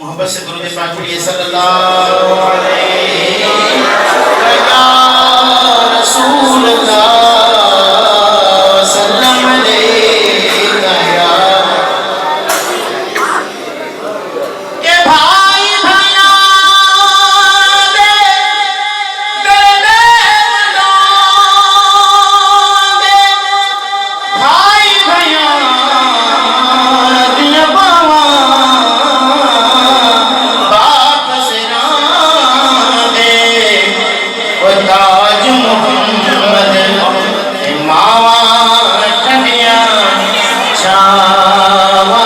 मोहब्बत से दुरूद पाक पढ़िए सल्लल्लाहु अलैहि या रसूल अल्लाह सल्लम अलैका या ये भाई भैया दे भाई भैया दिया बावा ताज मोहम्मद मावा ठंडिया छावा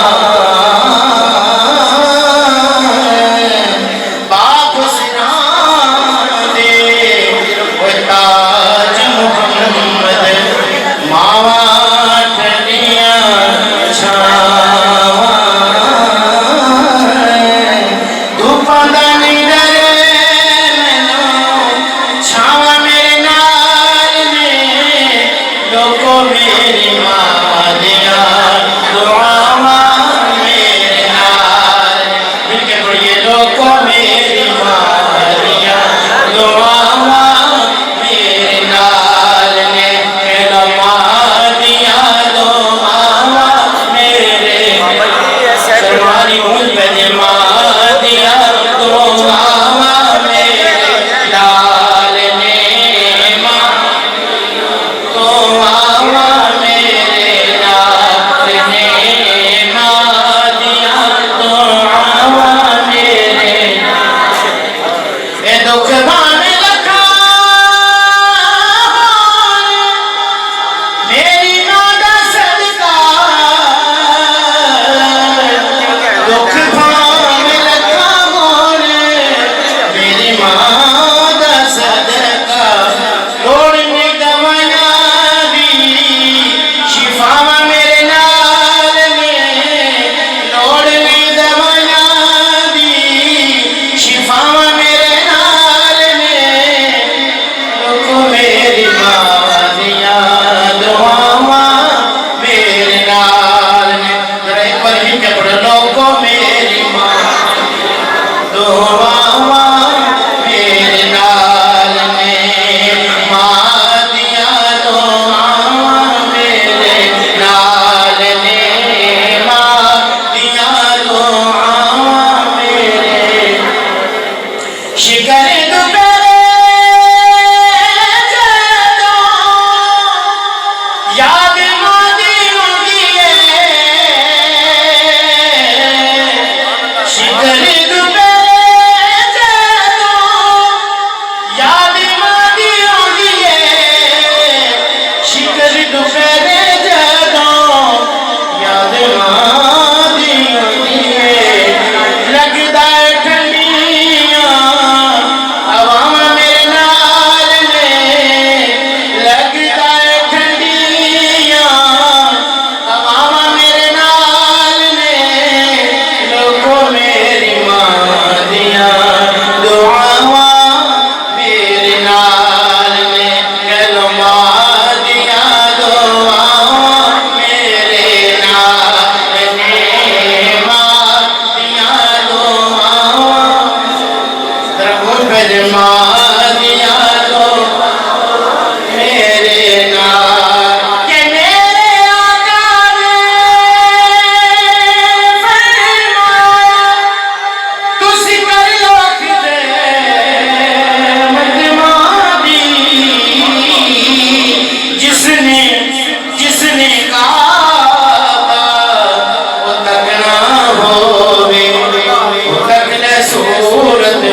बाप सिरा दे वो ताज मोहम्मद मावा ठंडिया छावा मेरी माँ दिया दुआवा मेरे नाल मिलके पढ़िए लोगों मेरी माँ दिया दुआवा मेरे नाल ने माँ दिया दुआवा मेरे सरवानी मुझ पे माँ दिया दुआवा मेरे नाल ने माँ दुख भाने लखा मेरी नादा सदका दुख भाने लखा मोरे मेरी मादा सदका लोड़ने दवाया दी शिफावा मेरे नाल में लोड़ने दवाया दी शिफावा मेरी माँ दिया दुआवा मेरे नाल ने पर ही के पढ़ लोगों मेरी माँ दुआवा मेरे नाल ने माँ दिया दुआवा मेरे नाल ने माँ दिया दुआवा मेरे शिकर याद मादी होगी शिकर दुपहरे याद मादी होगी शिकर दुपहरे याद मादी होगी लगता है ठंडिया हवा मेरे नाल में लगता है मेरी माँ दिया दुआवा मेरे नाल ने कलमा दिया दुआवा मेरे नाल ने माँ दिया दुआवा माँ दिया दुआवा मेरे नाल के मेरे आका ने जिसने कहा वो तक ना होवे वो तक न सूरत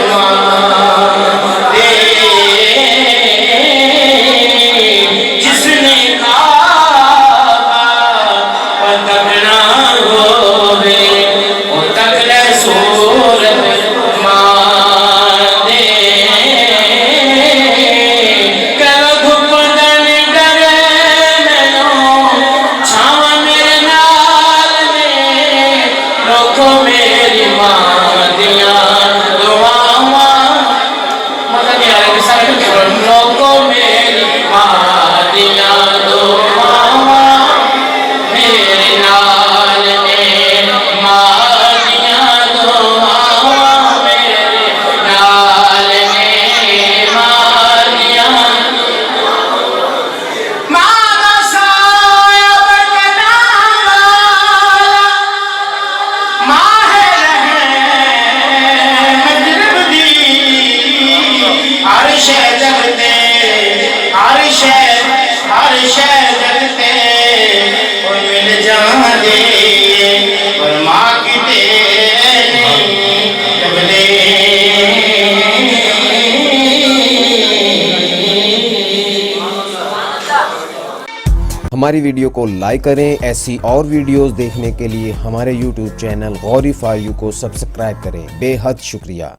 जिसने कहा वो तक ना होवे वो तक न सूरत मेरी माँ दिया दुआवा मतलब यार लोगों मेरी माँ दिया दुआवा मेरे नाल ने माँ दिया दुआ दे पर माँ किते नहीं जबले। हमारी वीडियो को लाइक करें। ऐसी और वीडियोस देखने के लिए हमारे YouTube channel Gauri for you को सब्सक्राइब करें। बेहद शुक्रिया।